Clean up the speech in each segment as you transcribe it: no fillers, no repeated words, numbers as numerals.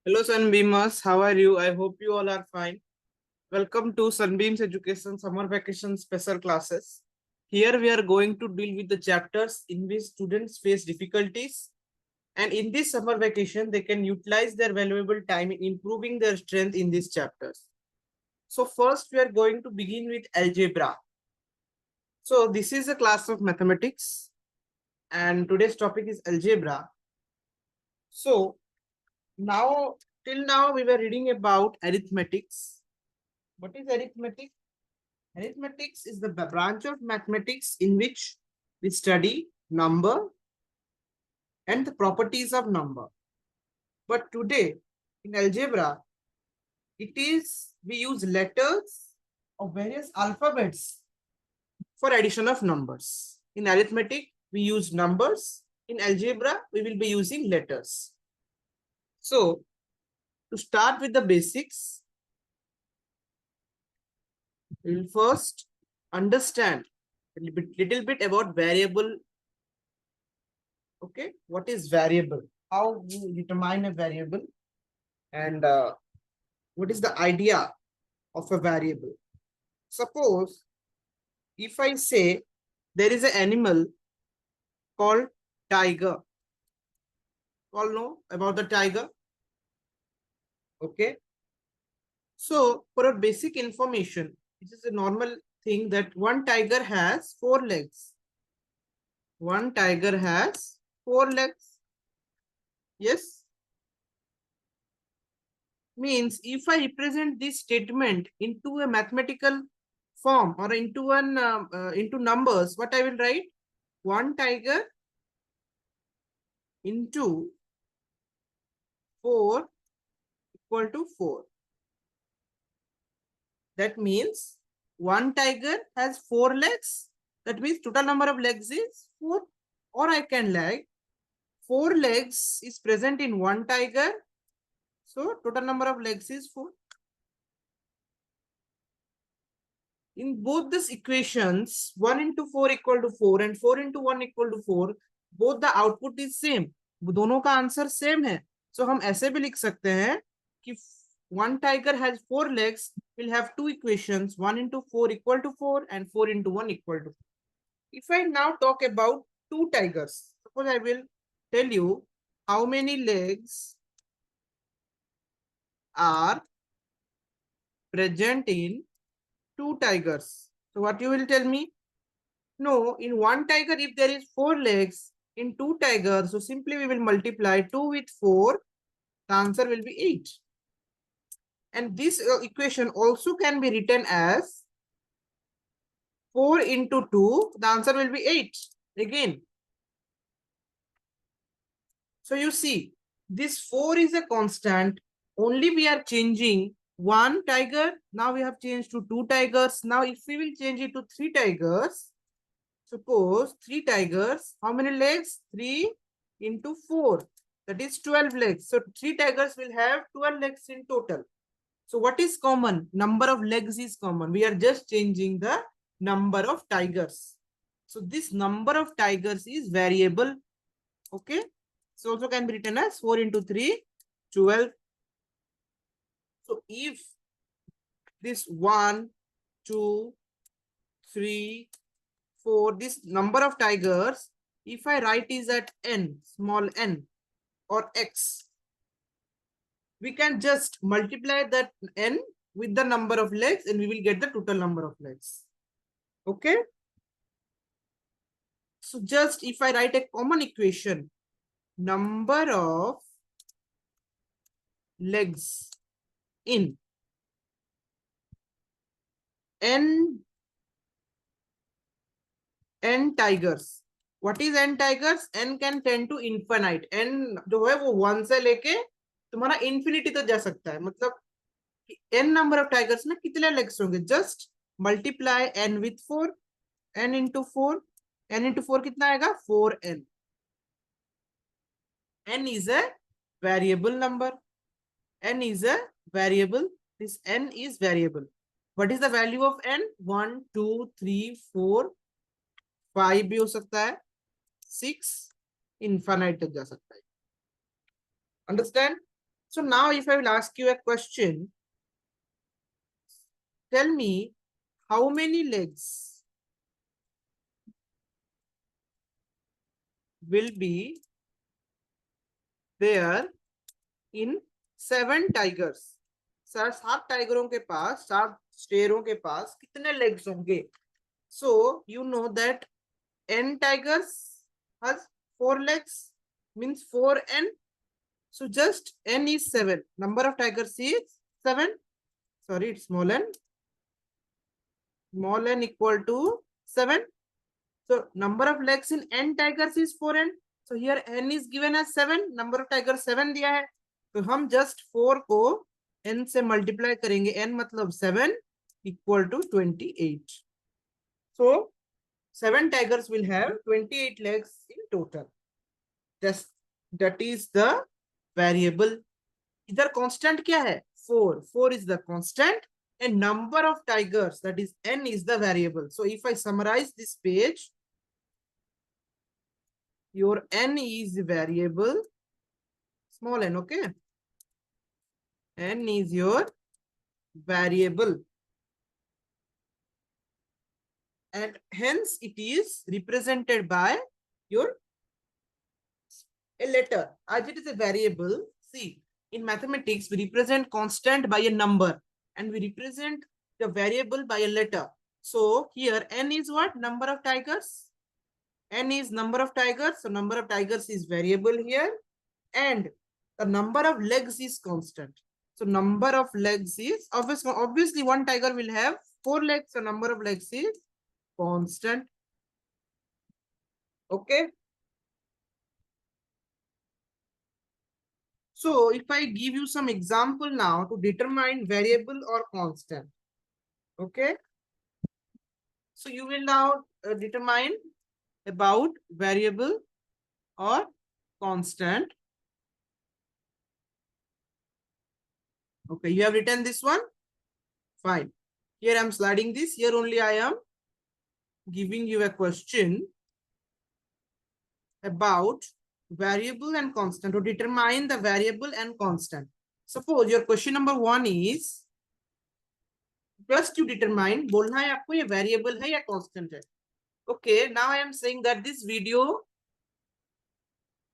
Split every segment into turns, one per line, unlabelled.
Hello Sunbeamers, how are you? I hope you all are fine. Welcome to Sunbeams Education Summer Vacation Special Classes. Here we are going to deal with the chapters in which students face difficulties, and in this summer vacation they can utilize their valuable time in improving their strength in these chapters. So first we are going to begin with algebra. So this is a class of mathematics and today's topic is algebra. So now till now we were reading about arithmetics. What is arithmetic? Arithmetics is the branch of mathematics in which we study number and the properties of number. But today in algebra, we use letters of various alphabets for addition of numbers. In arithmetic, we use numbers. In algebra, we will be using letters. So to start with the basics, we will first understand a little bit about variable. Okay, what is variable? How you determine a variable, and what is the idea of a variable? Suppose if I say there is an animal called tiger. All know about the tiger? Okay. So for a basic information, it is a normal thing that one tiger has 4 legs. One tiger has 4 legs. Yes. Means if I represent this statement into a mathematical form or into numbers, what I will write? One tiger into 4 equal to 4. That means one tiger has 4 legs. That means total number of legs is 4. Or I can like 4 legs is present in one tiger. So total number of legs is 4. In both these equations, 1 into 4 equal to 4 and 4 into 1 equal to 4, both the output is same. दोनों का answer same है. So हम ऐसे भी लिख सकते हैं कि one tiger has 4 legs, will have two equations, 1 into 4 equal to 4 and 4 into 1 equal to 4. If I now talk about two tigers, suppose I will tell you how many legs are present in two tigers. So what you will tell me? No, in one tiger, if there is 4 legs, in two tigers, so simply we will multiply 2 with 4, the answer will be 8. And this equation also can be written as 4 into 2, the answer will be 8 again. So you see, this 4 is a constant, only we are changing one tiger, now we have changed to 2 tigers. Now if we will change it to 3 tigers, suppose 3 tigers, how many legs? 3 into 4, that is 12 legs. So 3 tigers will have 12 legs in total. So what is common? Number of legs is common. We are just changing the number of tigers. So this number of tigers is variable. Okay. So also can be written as 4 into 3, 12. So if this 1, 2, 3, 4, this number of tigers, if I write is at n, small n or x, we can just multiply that n with the number of legs and we will get the total number of legs. Okay. So just if I write a common equation, number of legs in n tigers. What is n tigers? N can tend to infinite. n जो है वो 1 से लेके तुम्हारा infinity तक जा सकता है. मतलब n number of tigers में कितने legs होंगे? Just multiply n with 4. n into 4. n into 4 कितना आएगा? 4n. n is a variable number. n is a variable. This n is variable. What is the value of n? 1, 2, 3, 4, 5 भी हो सकता है, 6 infinite तक जा सकता है. Understand? So now if I will ask you a question, tell me how many legs will be there in 7 tigers. Sir 7 टाइगरों के पास, 7 शेरों के पास कितने लेग्स होंगे? So you know that n tigers has 4 legs, means 4n. So just n is 7. Number of tigers is 7. Sorry, it's small n. Small n equal to 7. So number of legs in n tigers is 4n. So here n is given as 7. Number of tigers 7 दिया है. तो हम just 4 को n से multiply करेंगे. n मतलब 7 equal to 28. So 7 tigers will have 28 legs in total. That is the variable. इधर constant क्या है? 4. 4 is the constant and number of tigers, that is n, is the variable. So if I summarize this page, your n is variable, small n, okay? N is your variable. And hence it is represented by your a letter. As it is a variable, see, in mathematics, we represent constant by a number and we represent the variable by a letter. So here n is what? Number of tigers. N is number of tigers. So number of tigers is variable here. And the number of legs is constant. So number of legs is obviously one tiger will have 4 legs. So number of legs is constant. Okay. So if I give you some example now to determine variable or constant. Okay. So you will now determine about variable or constant. Okay, you have written this one. Fine. Here I am sliding this. Here only I am giving you a question about variable and constant, to determine the variable and constant. Suppose your question number 1 is just to determine, बोलना है आपको ये variable है या constant है. Okay, now I am saying that this video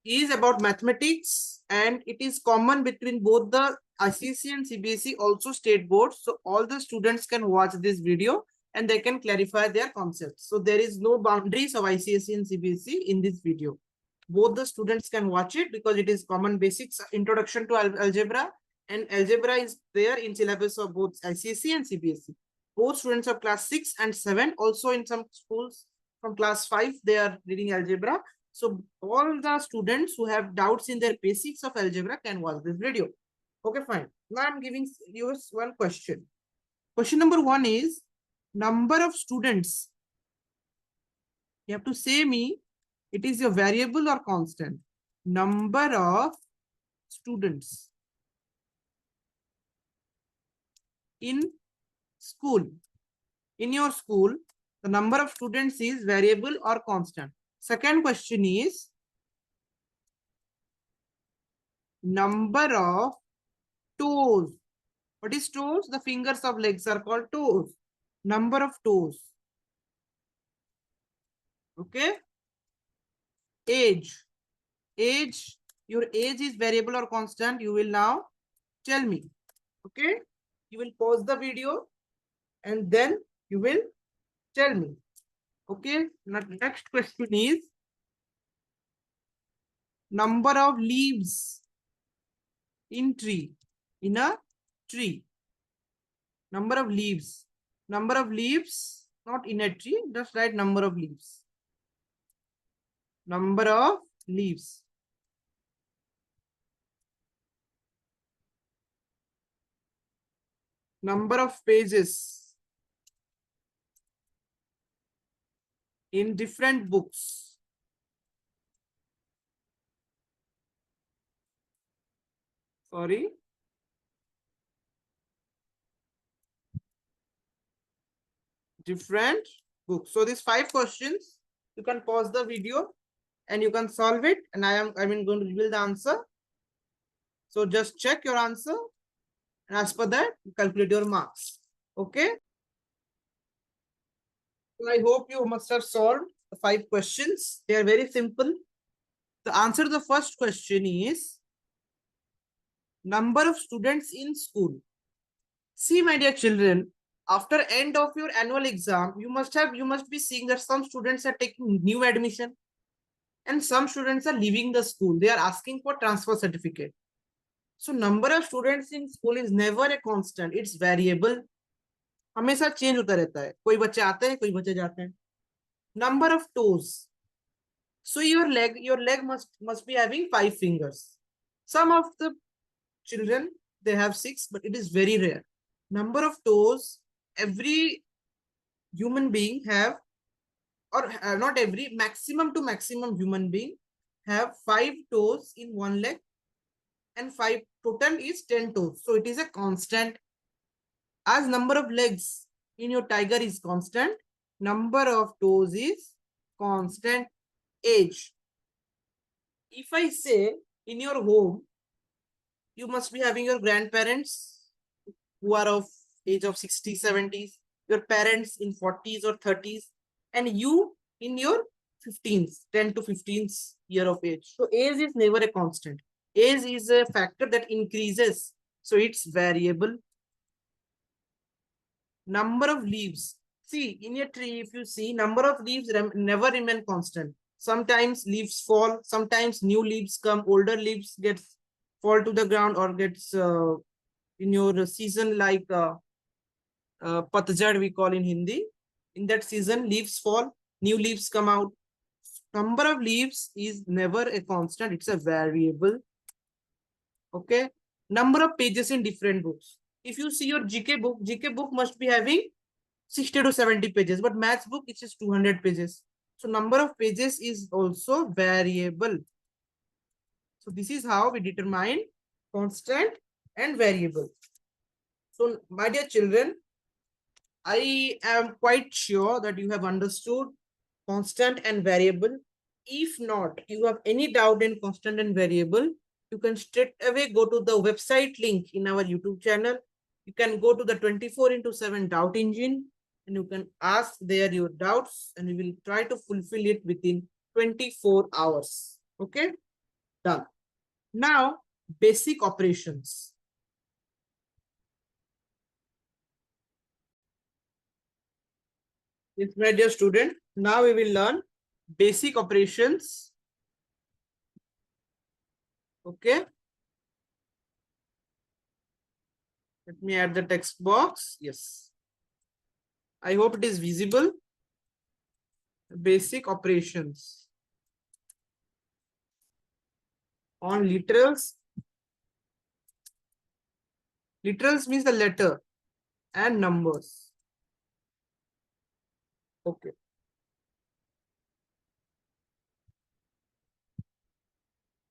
is about mathematics and it is common between both the Icse and Cbse, also state boards. So all the students can watch this video and they can clarify their concepts. So there is no boundaries of Icse and Cbse in this video. Both the students can watch it because it is common basics, introduction to algebra, and algebra is there in syllabus of both Icse and Cbse. Both students of class 6 and 7, also in some schools from class 5, they are reading algebra. So all the students who have doubts in their basics of algebra can watch this video. Okay, fine. Now I'm giving you one question. Question number 1 is number of students. You have to say me, it is your variable or constant. Number of students in school. In your school, the number of students is variable or constant. Second question is number of toes. What is toes? The fingers of legs are called toes. Number of toes. Okay. Age. Age. Your age is variable or constant. You will now tell me. Okay. You will pause the video and then you will tell me. Okay. Next question is number of leaves in tree. In a tree. Number of leaves. Number of leaves, not in a tree, just write number of leaves. Number of leaves. Number of pages in different books. Sorry. Different books. So these 5 questions, you can pause the video and you can solve it. And I am going to reveal the answer. So just check your answer, and as per that, calculate your marks. Okay. So I hope you must have solved the 5 questions. They are very simple. The answer to the first question is number of students in school. See, my dear children, after end of your annual exam, you must be seeing that some students are taking new admission and some students are leaving the school. They are asking for transfer certificate. So number of students in school is never a constant. It's variable. हमेशा change होता रहता है. कोई बच्चे आते हैं, कोई बच्चे जाते हैं. Number of toes. So your leg must be having 5 fingers. Some of the children, they have 6, but it is very rare. Number of toes, every human being have, or not every, maximum to maximum human being have 5 toes in one leg, and 5 total is 10 toes. So it is a constant. As number of legs in your tiger is constant, number of toes is constant. Age. If I say in your home, you must be having your grandparents who are of age of 60s, 70s, your parents in 40s or 30s, and you in your 15s, 10 to 15th year of age. So age is never a constant. Age is a factor that increases. So it's variable. Number of leaves. See, in a tree, if you see, number of leaves never remain constant. Sometimes leaves fall, sometimes new leaves come, older leaves gets fall to the ground or gets in your season like Patjad we call in Hindi. In that season, leaves fall, new leaves come out. Number of leaves is never a constant, it's a variable. Okay. Number of pages in different books. If you see your GK book must be having 60 to 70 pages, but maths book it is 200 pages. So number of pages is also variable. So this is how we determine constant and variable. So my dear children, I am quite sure that you have understood constant and variable. If not, you have any doubt in constant and variable, you can straight away go to the website link in our YouTube channel. You can go to the 24/7 doubt engine and you can ask there your doubts and we will try to fulfill it within 24 hours. Okay, done. Now, basic operations. Yes, my dear student, now we will learn basic operations. Okay. Let me add the text box. Yes. I hope it is visible. Basic operations on literals. Literals means the letter and numbers. Okay.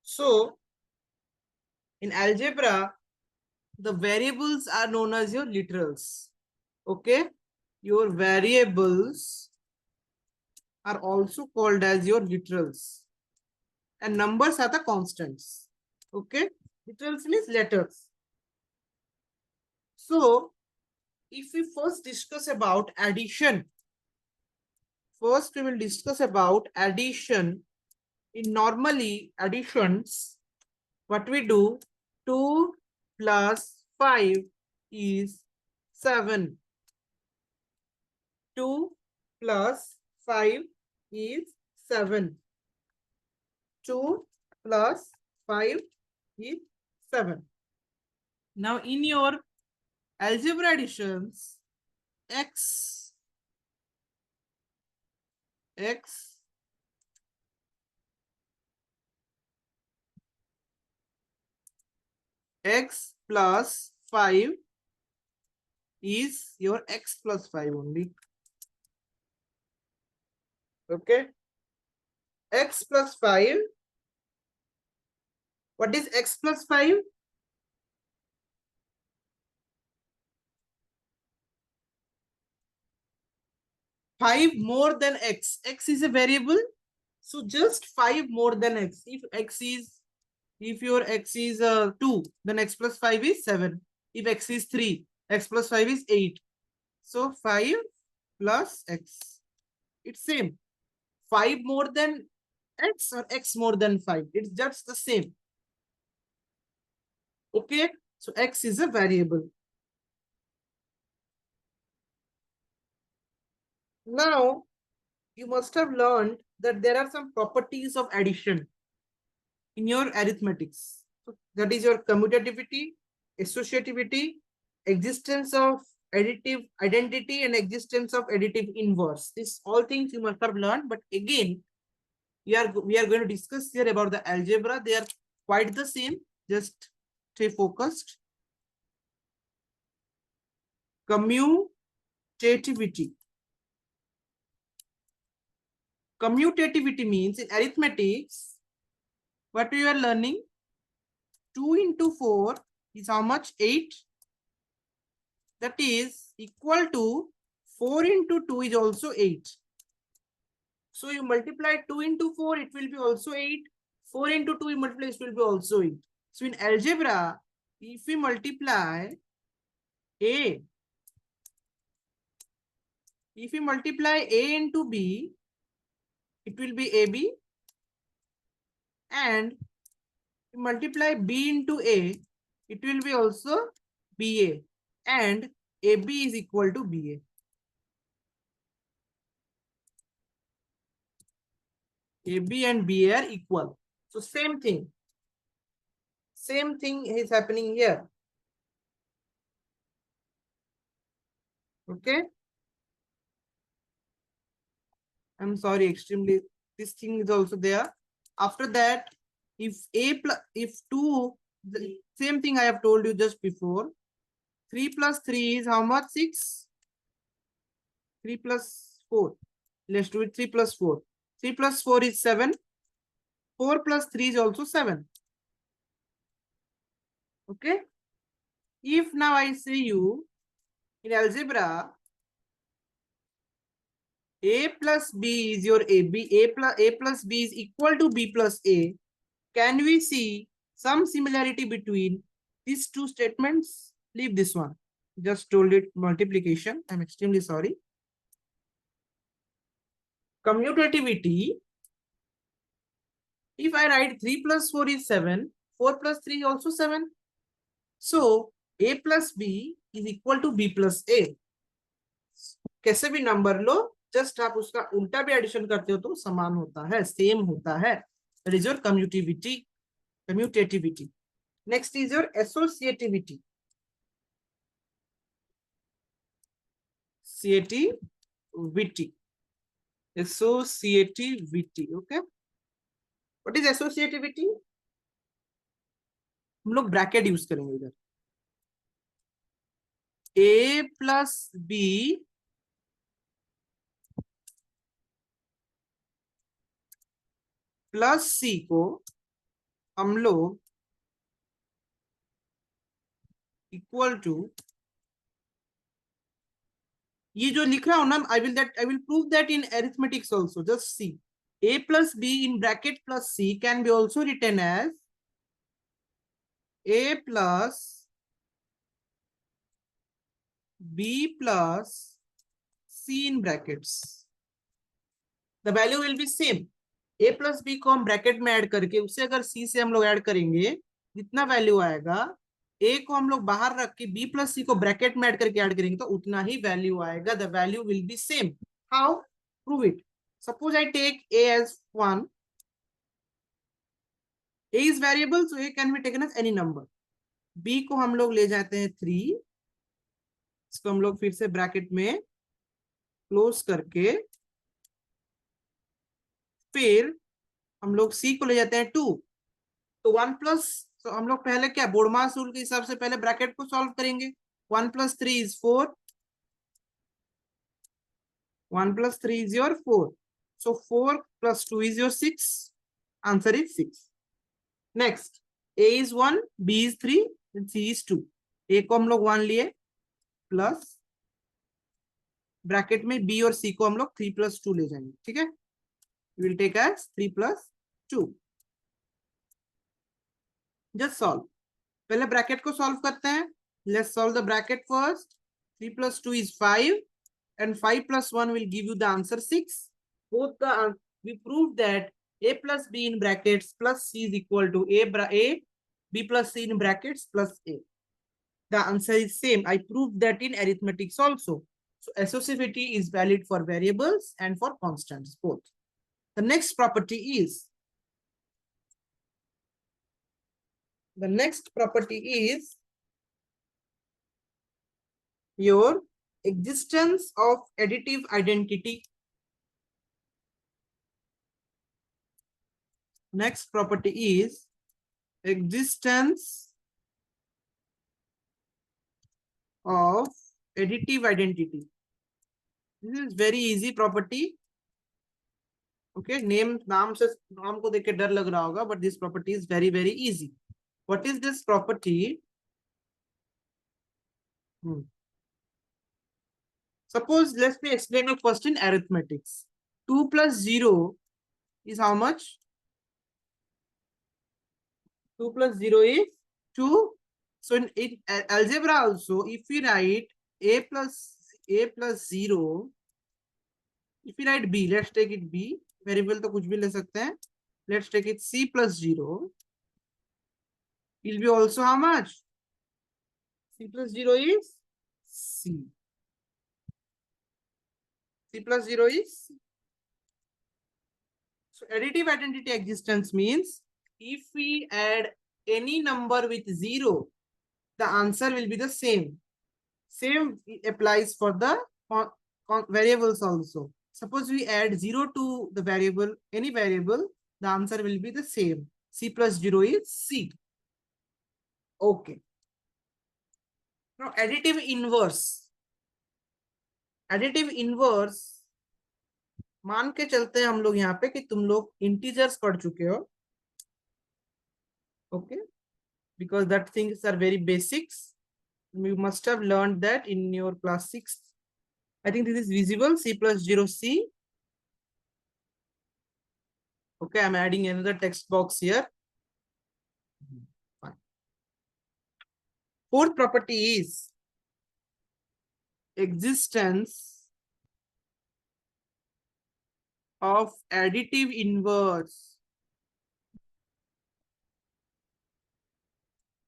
So in algebra, the variables are known as your literals. Okay. Your variables are also called as your literals. And numbers are the constants. Okay. Literals means letters. So if we first discuss about addition, first we will discuss about addition. In normally additions, what we do, 2 plus 5 is 7. 2 plus 5 is 7. 2 plus 5 is 7. Now in your algebra additions, x plus 5 is your x plus 5 only. Okay. X plus 5. What is x plus 5? 5 more than x. X is a variable. So just 5 more than x. If x is If your x is 2, then x plus 5 is 7. If x is 3, x plus 5 is 8. So 5 plus x. It's same. 5 more than x or x more than 5. It's just the same. Okay. So x is a variable. Now, you must have learned that there are some properties of addition in your arithmetics. So that is your commutativity, associativity, existence of additive identity, and existence of additive inverse. These all things you must have learned, but again, we are going to discuss here about the algebra. They are quite the same. Just stay focused. Commutativity. Commutativity means in arithmetics, what we are learning, 2 into 4 is how much? 8. That is equal to 4 into 2 is also 8. So you multiply 2 into 4, it will be also 8. 4 into 2 you multiply, it will be also 8. So in algebra, if we multiply A, if we multiply A into B, it will be AB, and multiply B into A, it will be also BA, and AB is equal to BA. AB and BA are equal. So same thing. Same thing is happening here. Okay. I'm sorry, extremely. This thing is also there. After that, if A plus, if 2, the same thing I have told you just before. 3 plus 3 is how much? 6. 3 plus 4. Let's do it. 3 plus 4. 3 plus 4 is 7. 4 plus 3 is also 7. Okay. If now I say you in algebra, A plus B is your AB, A plus B is equal to B plus A. Can we see some similarity between these two statements? Leave this one. Just told it multiplication. I'm extremely sorry. Commutativity. If I write 3 plus 4 is 7, 4 plus 3 is also 7. So A plus B is equal to B plus A. कैसे भी number लो, just आप उसका उल्टा भी addition करते हो तो समान होता है, सेम होता है. That is your commutativity. Next is your associativity. Associativity. Okay. What is associativity? हम लोग ब्रैकेट यूज करेंगे इधर. A प्लस बी प्लस सी को हम लोग इक्वल टू, ये जो लिख रहा हूं ना, I will prove that in arithmetics also. Just see. A plus B in bracket plus C can be also written as A plus B plus C in brackets. The value will be same. A plus B को हम bracket में add करके उससे अगर C से हम लोग add करेंगे, जितना वैल्यू आएगा, A को हम लोग बाहर रख के B plus C को ब्रैकेट में ऐड करके ऐड करेंगे तो उतना ही वैल्यू आएगा. The value will be same. How? Prove it. Suppose I take A as 1. A is variable, so A can be taken as any number. B को हम लोग ले जाते हैं 3. इसको हम लोग फिर से ब्रैकेट में क्लोज करके फिर हम लोग C को ले जाते हैं 2. तो 1 प्लस, तो हम लोग पहले क्या बोर्डमास रूल के हिसाब से पहले ब्रैकेट को सॉल्व करेंगे. 1 plus 3 is 4. 1 plus 3 is your 4. So 4 plus 2 is your 6. Answer is 6. Next, A is 1, B is 3, and C is 2. A को हम लोग 1 लिए प्लस ब्रैकेट में B और C को हम लोग 3 plus 2 ले जाएंगे. ठीक है. We will take as 3 plus 2. Just solve. पहले ब्रैकेट को सॉल्व करते हैं. Let's solve the bracket first. 3 plus 2 is 5 and 5 plus 1 will give you the answer 6. Both the we proved that a plus b in brackets plus c is equal to a b plus c in brackets plus a. The answer is same. I proved that in arithmetics also. So associativity is valid for variables and for constants both. The next property is your existence of additive identity. Next property is existence of additive identity. This is very easy property. Okay, नाम से नाम को देख के डर लग रहा होगा, but this property is very easy. What is this property? Suppose let me explain it first in arithmetics. 2 plus 0 is how much? 2 plus 0 is 2. So in algebra also, if we write a plus 0, if we write b, let's take it b, variable तो कुछ भी ले सकते हैं. Let's take it c plus 0. It will be also how much? C plus 0 is c. C plus 0 is c. So additive identity existence means if we add any number with 0, the answer will be the same. Same applies for the variables also. Suppose we add 0 to the variable, any variable, the answer will be the same. C plus 0 is c. Okay. Now additive inverse. Additive inverse मान के चलते हैं हम लोग यहाँ पे कि तुम लोग इंटीजर्स पढ़ चुके हो. Okay, because that things are very basics. You must have learned that in your class 6. I think this is visible. C plus 0 c. Okay, I'm adding another text box here. Fine. Fourth property is existence of additive inverse.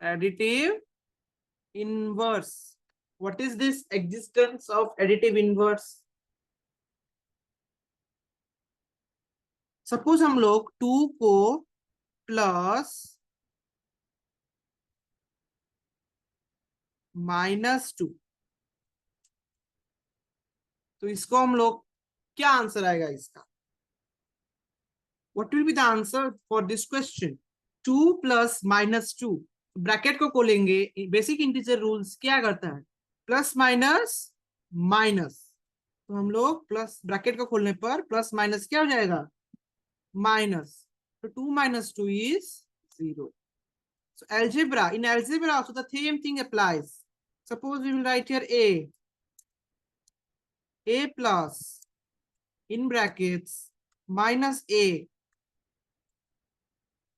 Additive inverse. What is this existence of additive inverse? Suppose हम लोग 2 को plus -2, तो इसको हम लोग क्या answer आएगा इसका? What will be the answer for this question? 2 plus -2. Bracket को खोलेंगे. बेसिक इंटीजर रूल्स क्या करता है? Plus minus minus. तो हम लोग प्लस ब्रैकेट को खोलने पर प्लस माइनस क्या हो जाएगा? माइनस. तो 2 minus 2 is 0. So algebra, in algebra also the same thing applies. Suppose we will write here a plus in brackets minus a.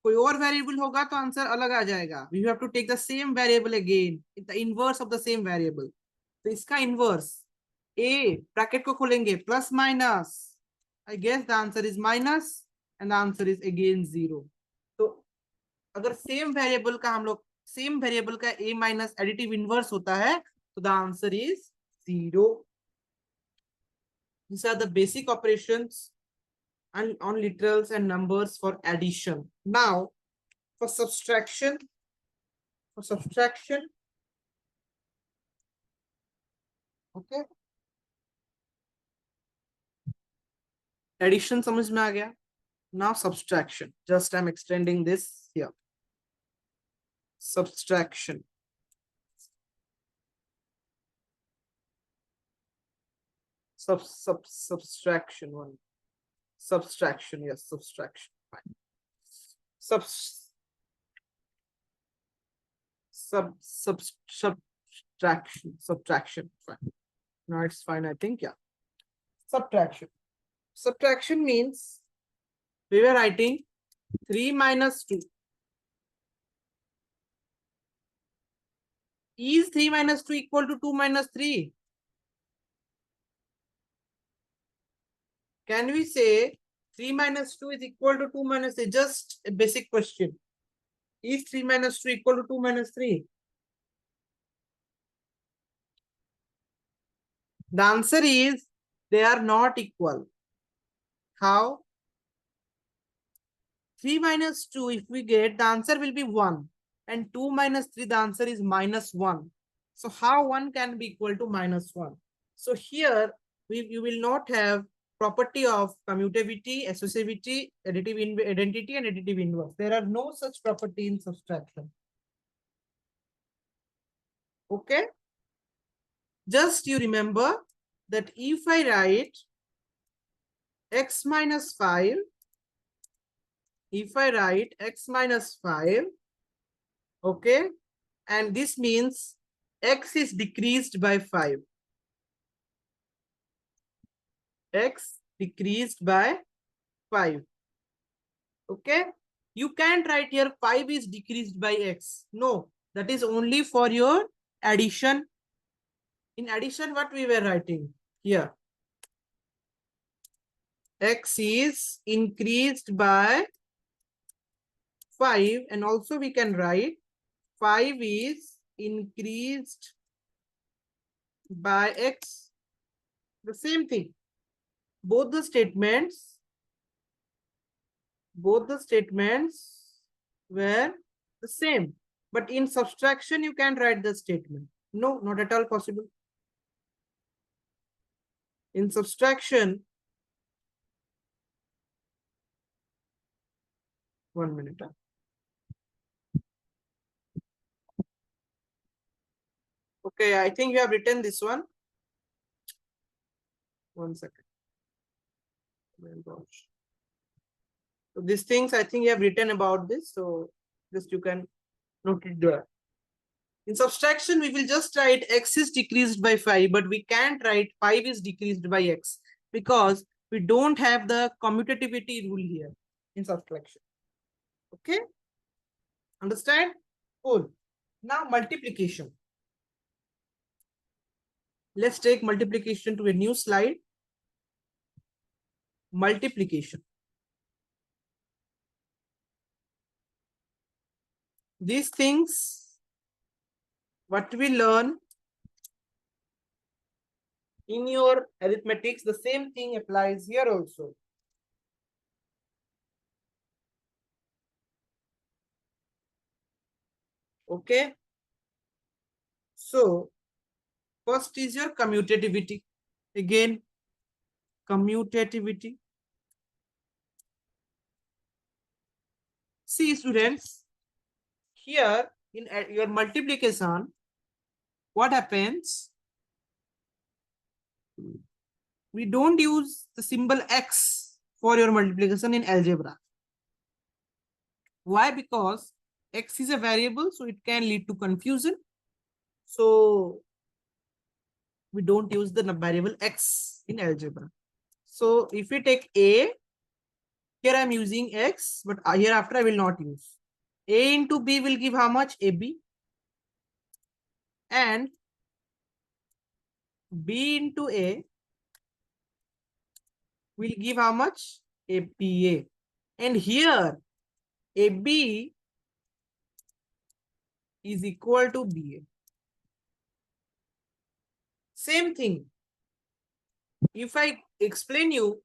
कोई और वेरिएबल होगा तो आंसर अलग आ जाएगा. We have to take the same variable again, the inverse of the same variable. तो इसका inverse a, bracket को खोलेंगे plus minus. I guess the answer is minus and the answer is again 0. तो अगर same variable का हम लोग same variable का a माइनस एडिटिव इनवर्स होता है तो the answer is 0. These are the basic operations and on literals and numbers for addition. Now for subtraction, okay, addition समझ में आ गया. Now subtraction, just I'm extending this here. Subtraction. Subtraction one. Subtraction, yes, subtraction. Fine. Subtraction. Fine. Now it's fine, I think, yeah. Subtraction. Subtraction means we were writing 3 minus 2. Is 3 minus 2 equal to 2 minus 3? Can we say 3 minus 2 is equal to 2 minus 3? Just a basic question. Is 3 minus 2 equal to 2 minus 3? The answer is they are not equal. How? 3 minus 2, if we get, the answer will be 1. And 2 minus 3, the answer is minus 1. So how 1 can be equal to minus 1? So here, you will not have property of commutativity, associativity, additive identity, and additive inverse. There are no such property in subtraction. Okay? Just you remember that if I write x minus 5, if I write x minus 5, okay, and this means x is decreased by 5. X decreased by 5. Okay, you can't write here 5 is decreased by x. No, that is only for your addition. In addition, what we were writing here, x is increased by 5, and also we can write 5 is increased by x. The same thing. Both the statements were the same. But in subtraction, you can write the statement. No, not at all possible. In subtraction, 1 minute. Okay, I think you have written this one. 1 second. Oh my gosh. So these things I think you have written about this. So just you can note it there. In subtraction, we will just write x is decreased by 5, but we can't write 5 is decreased by x because we don't have the commutativity rule here in subtraction. Okay? Understand? Cool. Now multiplication. Let's take multiplication to a new slide. Multiplication. These things, what we learn in your arithmetics, the same thing applies here also. Okay. So first is your commutativity. Again, commutativity. See students, here in your multiplication, what happens? We don't use the symbol x for your multiplication in algebra. Why? Because x is a variable, so it can lead to confusion. So we don't use the variable x in algebra. So if we take a, here I'm using x, but hereafter I will not use. A into b will give how much? AB. And b into a will give how much? APA. And here AB is equal to BA. Same thing. If I explain you,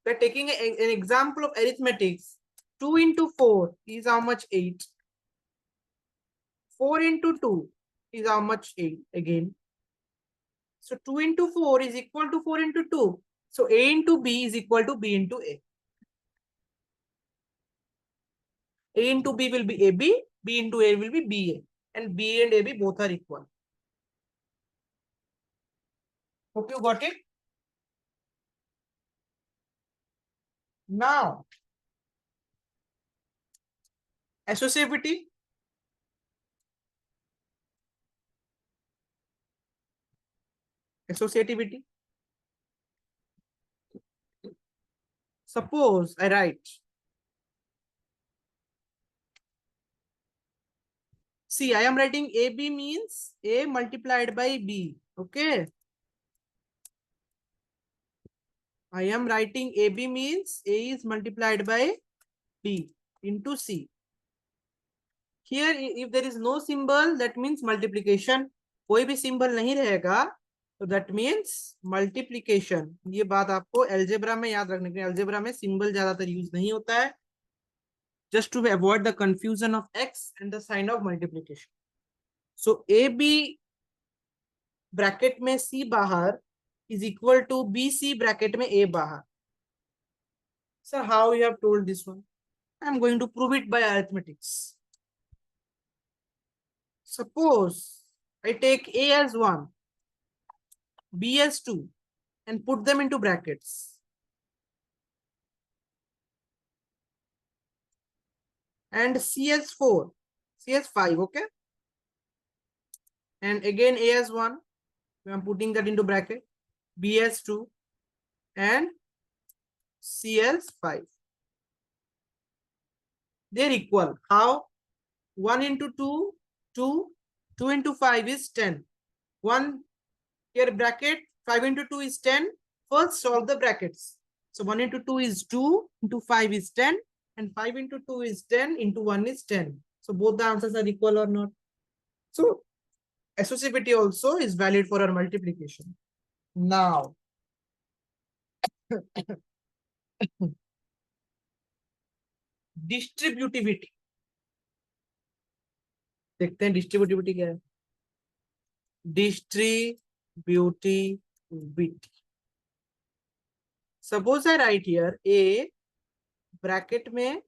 by taking an example of arithmetics, 2 into 4 is how much? 8. 4 into 2 is how much? 8 again. So 2 into 4 is equal to 4 into 2. So A into B is equal to B into A. A into B will be AB, B into A will be BA. And BA and AB both are equal. Hope you got it. Now, associativity. Associativity. Suppose I write See, I am writing AB means A multiplied by B. Okay. I am writing AB means A is multiplied by B into C. Here, if there is no symbol, that means multiplication. कोई भी symbol नहीं रहेगा, तो that means multiplication. ये बात आपको algebra में याद रखने के लिए, algebra में symbol ज्यादातर यूज नहीं होता है, just to avoid the confusion of x and the sign of multiplication. So AB bracket में C बाहर is equal to BC bracket में A बाहर. Sir, how you have told this one? I am going to prove it by arithmetics. Suppose I take A as 1, B as 2, and put them into brackets. And C as 4, C as 5, okay? And again A as 1, I am putting that into bracket, B as 2, and C as 5. They're equal. How? 1 into 2, 2, 2 into 5 is 10. 1 here bracket, 5 into 2 is 10. First solve the brackets. So 1 into 2 is 2, into 5 is 10, and 5 into 2 is 10, into 1 is 10. So both the answers are equal or not? So associativity also is valid for our multiplication. Now, distributivity. देखते हैं distributivity क्या है. Distributivity. Suppose I write here A bracket में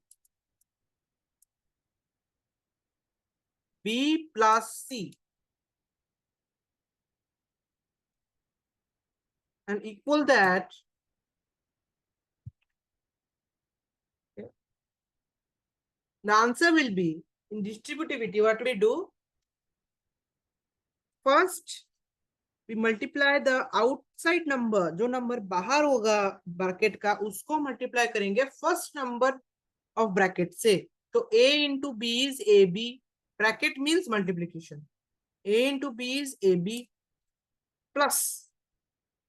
B plus C and equal that the answer will be in distributivity. What we do? First, we multiply the outside number. जो number बाहर होगा bracket का, उसको multiply करेंगे first number of bracket से. तो A into B is AB. Bracket means multiplication. A into B is AB plus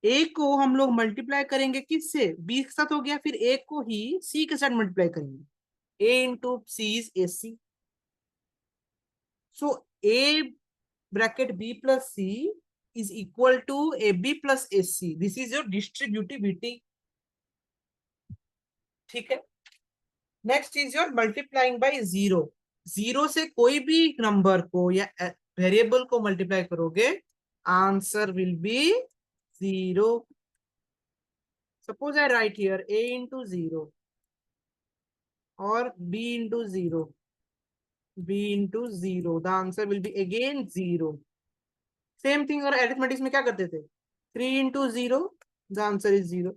A को हम लोग multiply करेंगे किससे? B के साथ हो गया, फिर A को ही C के साथ multiply करेंगे. A into C is AC. So A bracket B plus C is equal to AB plus AC. This is your distributivity. ठीक है. Next is your multiplying by 0. 0 से कोई भी number को या variable को multiply करोगे, answer will be 0. Suppose I write here A into 0 or B into 0. B into 0. The answer will be again 0. Same thing और arithmetic में क्या करते थे? 3 into 0. The answer is 0.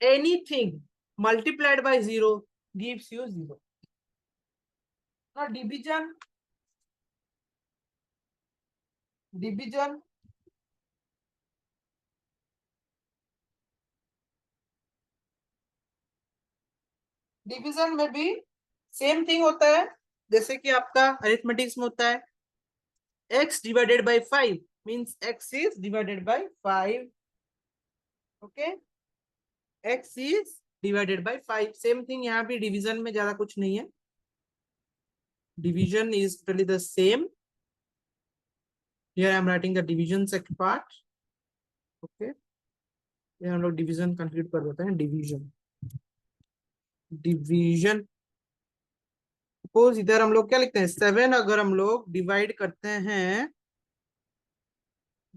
Anything multiplied by 0 gives you 0. Now division. Division. Division में भी same thing होता है जैसे कि आपका अरिथमेटिक्स में होता है. x divided by 5 means x is divided by 5. Okay, x is divided by 5. Same thing यहाँ पे डिवीजन में ज्यादा कुछ नहीं है. Division is totally the same. Here I am writing the division second part. Okay, ये हम लोग डिवीजन कंप्लीट कर देते हैं. डिवीजन डिवीजन सपोज इधर हम लोग क्या लिखते हैं 7. अगर हम लोग डिवाइड करते हैं,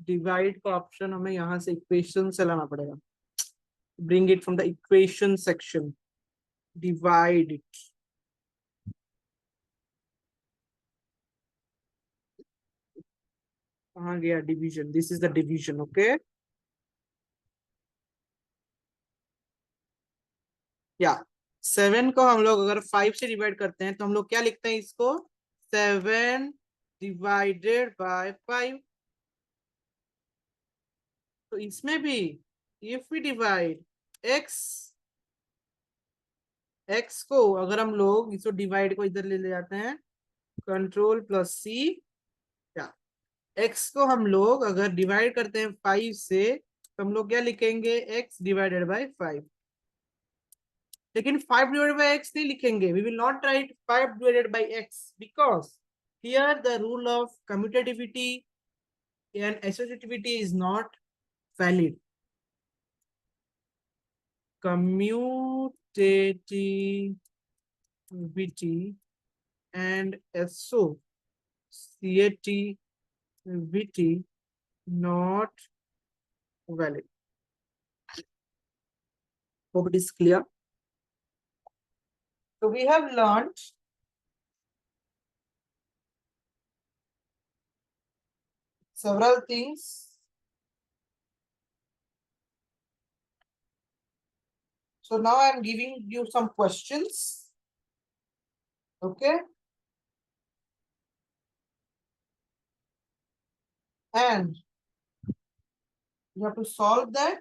डिवाइड का ऑप्शन हमें यहाँ से इक्वेशन से लाना पड़ेगा. Bring it from the equation section. Divide it. कहाँ गया division? This is the division. Okay, या 7 को हम लोग अगर 5 से डिवाइड करते हैं तो हम लोग क्या लिखते हैं इसको? 7 डिवाइडेड बाय 5. तो इसमें भी इफ वी डिवाइड x को अगर हम लोग इसको डिवाइड को इधर ले जाते हैं कंट्रोल प्लस सी। क्या x को हम लोग अगर डिवाइड करते हैं 5 से तो हम लोग क्या लिखेंगे, x डिवाइडेड बाई 5। लेकिन 5 डिवाइडेड बाई x नहीं लिखेंगे, we will not write 5 divided by x because here the rule of commutativity and associativity is not valid. Commutativity and associativity not valid. Hope it is clear. So we have learned several things. So now I am giving you some questions. Okay. And you have to solve that.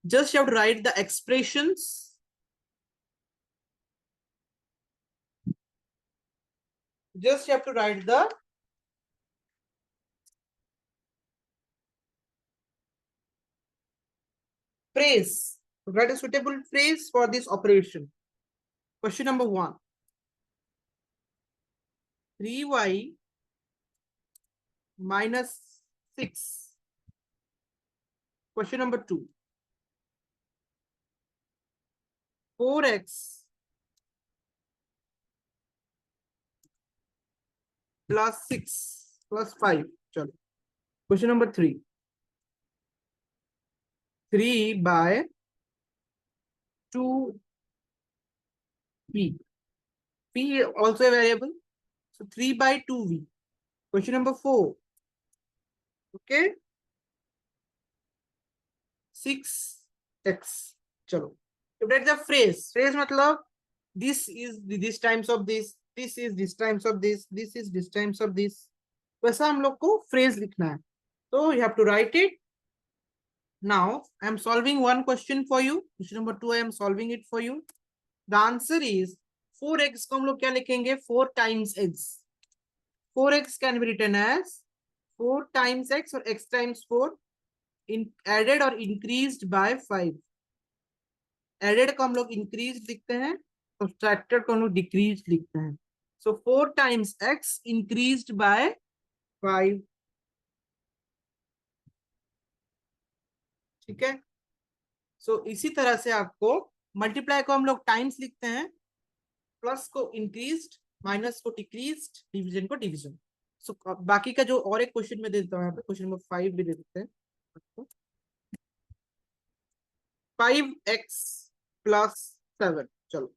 Just you have to write the expressions. Just you have to write the phrase. Write a suitable phrase for this operation. Question number 1. 3y minus 6. Question number 2. 4x plus 6 plus 5. Chalo. Question number 3. 3 by 2v. P also a variable. So 3 by 2v. Question number 4. Okay. 6x. Chalo. Write the phrase. Phrase matlab this is this times of this is this times of this is this times of this. वैसा हम लोग को phrase लिखना है. So you have to write it. Now I am solving one question for you. Question number 2 I am solving it for you. The answer is 4x को हम लोग क्या लिखेंगे, 4 times x. 4x can be written as 4 times x or x times 4 in added or increased by 5. Added को हम लोग increased लिखते हैं, subtracted को हम लोग decreased लिखते हैं. So 4 times x increased by 5. ठीक है. So इसी तरह से आपको मल्टीप्लाई को हम लोग टाइम्स लिखते हैं, प्लस को इंक्रीज्ड, माइनस को डिक्रीज्ड, डिवीजन को डिवीजन. सो बाकी का जो और एक क्वेश्चन में दे देता हूँ यहाँ पे, क्वेश्चन नंबर 5 भी दे देते हैं. 5x plus 7. चलो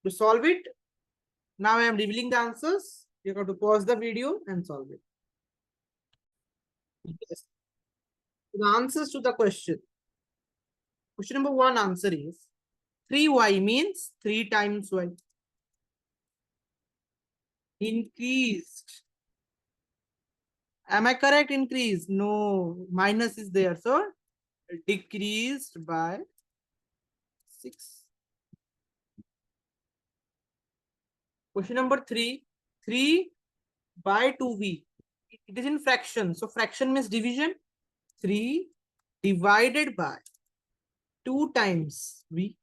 to solve it. Now I am revealing the answers. You have to pause the video and solve it. Yes. The answers to the question. Question number 1 answer is 3y means 3 times y. Increased. Am I correct? Increase? No, minus is there. So decreased by 6. Question number 3. 3 by 2v. It is in fraction. So fraction means division. 3 divided by 2 times v.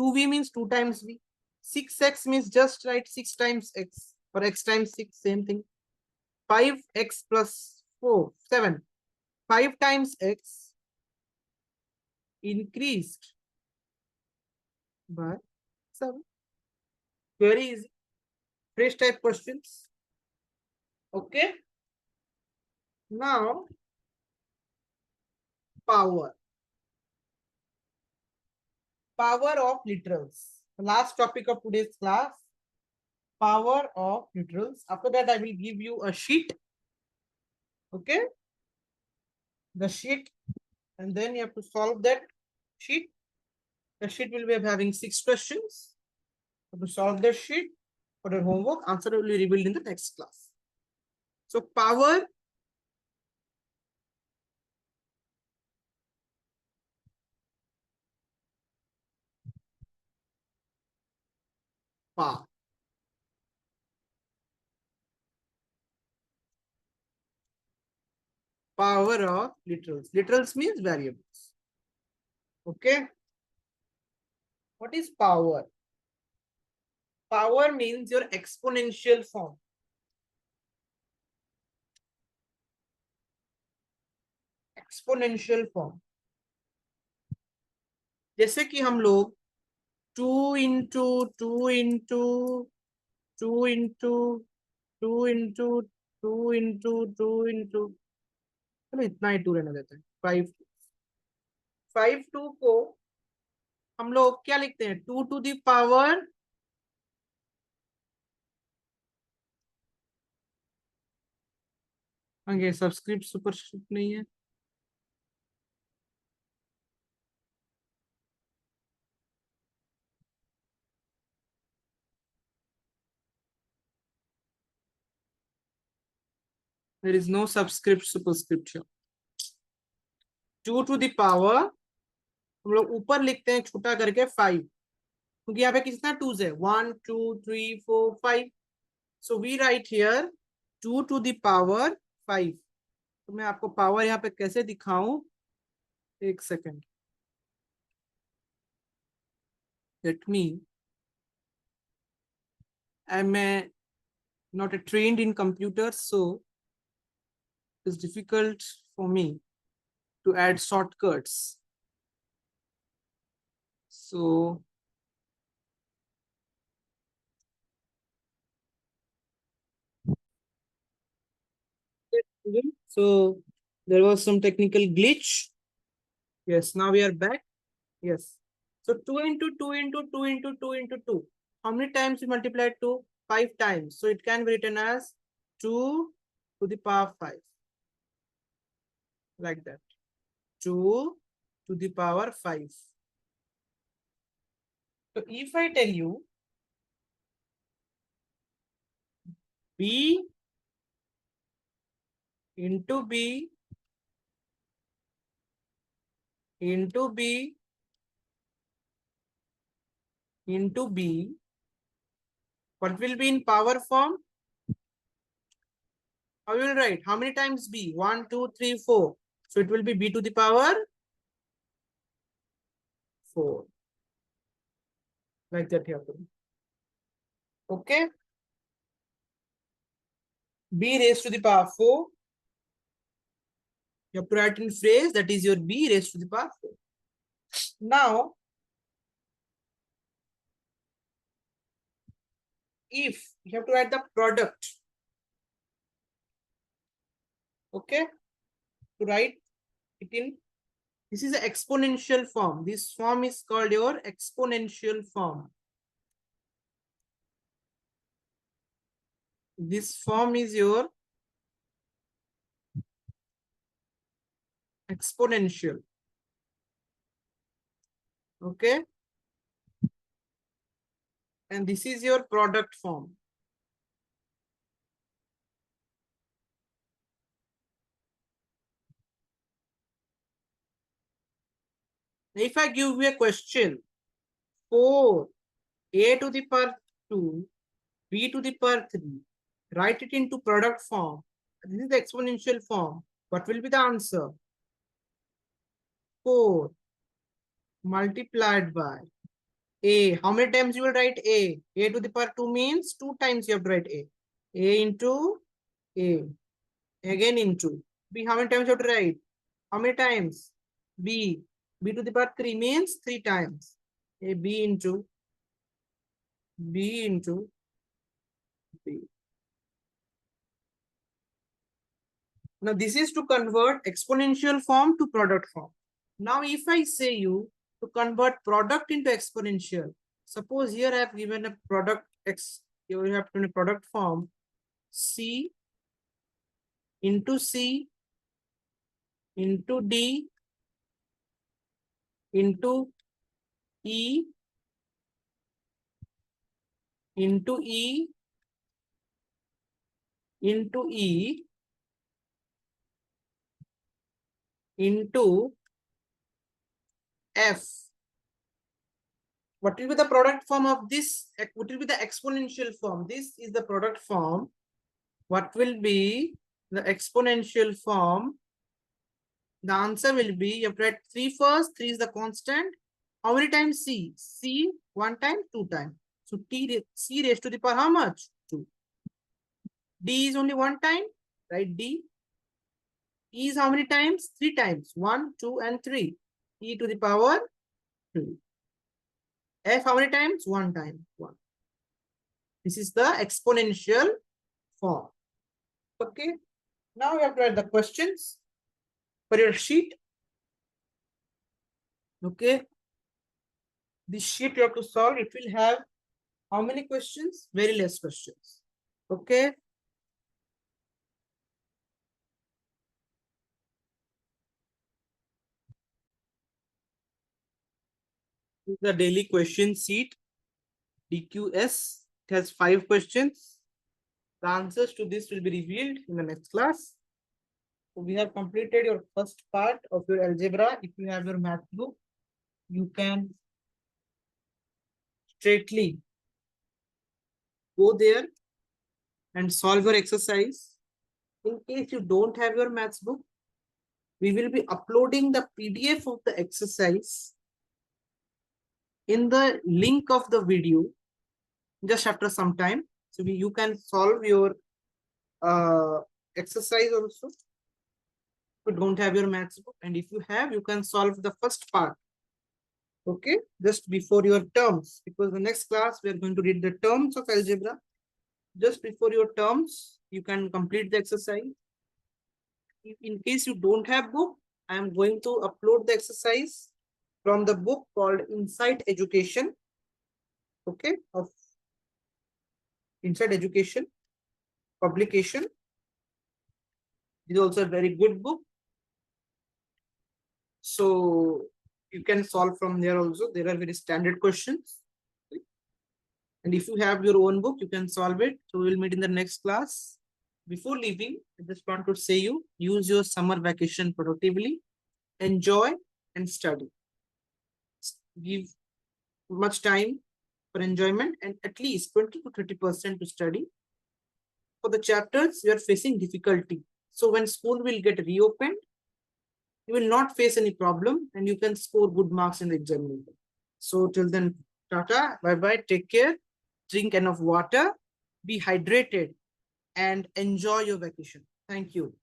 2v means 2 times v. 6x means just write 6 times x or x times 6, same thing. 5x plus 4, 7. 5 times x increased by 7. Very easy. Phrase type questions. Okay. Now, power. Power of literals. The last topic of today's class. Power of literals. After that, I will give you a sheet. Okay. The sheet. And then you have to solve that sheet. The sheet will be having 6 questions. You have to solve that sheet for your homework. Answer will be revealed in the next class. So power. Pa. Power of literals. Literals means variables. Okay. What is power? Power means your exponential form. Exponential form. जैसे कि हम लोग 2 into 2 into 2 into 2 into चलो इतना ही 2 रहने देते हैं 5 को हम लोग क्या लिखते हैं 2 to the power आगे सबस्क्रिप्ट सुपरस्क्रिप्ट नहीं है there is no subscript superscript here 2 to the power हम लोग ऊपर लिखते हैं छोटा करके 5 क्योंकि यहाँ पे कितना 2s है 1 2 3 4 5 so we write here 2 to the power 5 तो मैं आपको पावर यहाँ पे कैसे दिखाऊं एक second let me I'm not trained in computers so it's difficult for me to add shortcuts so so there was some technical glitch yes now we are back yes so 2 into 2 into 2 into 2 into 2 how many times we multiplied 2 5 times so it can be written as 2 to the power 5 like that 2 to the power 5 so if I tell you b into b into b into b what will be in power form how will write how many times b 1 2 3 4 so it will be b to the power 4 like that you have to do. Okay b raised to the power 4 you have to write in phrase that is your b raised to the power 4 now if you have to write the product okay to write it in this is an exponential form this form is called your exponential form this form is your exponential okay and this is your product form if I give you a question 4 a to the power 2 b to the power 3 write it into product form this is the exponential form what will be the answer 4 multiplied by a how many times you will write a to the power 2 means 2 times you have to write a into a again into b how many times you have to write how many times b to the power 3 means 3 times a b into b now this is to convert exponential form to product form now if I say you to convert product into exponential suppose here I have given a product x you have given a product form c into c into d into e into e into e into f What will be the product form of this? What will be the exponential form? This is the product form. What will be the exponential form? The answer will be, you have to write 3 first. 3 is the constant. How many times c? C 1 time, 2 time. So c raised to the power how much? 2. D is only 1 time. Write D. E is how many times? 3 times. 1, 2, and 3. E to the power 2. F how many times? 1 time. 1. This is the exponential form. Okay. Now we have to write the questions for your sheet. Okay. This sheet you have to solve. It will have how many questions? Very less questions. Okay. This is the daily question sheet. DQS. It has 5 questions. The answers to this will be revealed in the next class. So we have completed your first part of your algebra. If you have your math book, you can straightly go there and solve your exercise. In case you don't have your maths book, we will be uploading the PDF of the exercise in the link of the video just after some time. So you can solve your exercise also. If you don't have your maths book, and if you have, you can solve the first part. Okay, just before your terms, because the next class we are going to read the terms of algebra. Just before your terms, you can complete the exercise. In case you don't have book, I am going to upload the exercise from the book called Insight Education. Okay, of Insight Education publication. It is also a very good book. So you can solve from there also. There are very standard questions. And if you have your own book, you can solve it. So we will meet in the next class. Before leaving, I just want to say you, use your summer vacation productively, enjoy and study. Give much time for enjoyment and at least 20 to 30% to study. For the chapters, you are facing difficulty. So when school will get reopened, you will not face any problem and you can score good marks in the examination. So till then, tata, bye-bye, take care, drink enough water, be hydrated and enjoy your vacation. Thank you.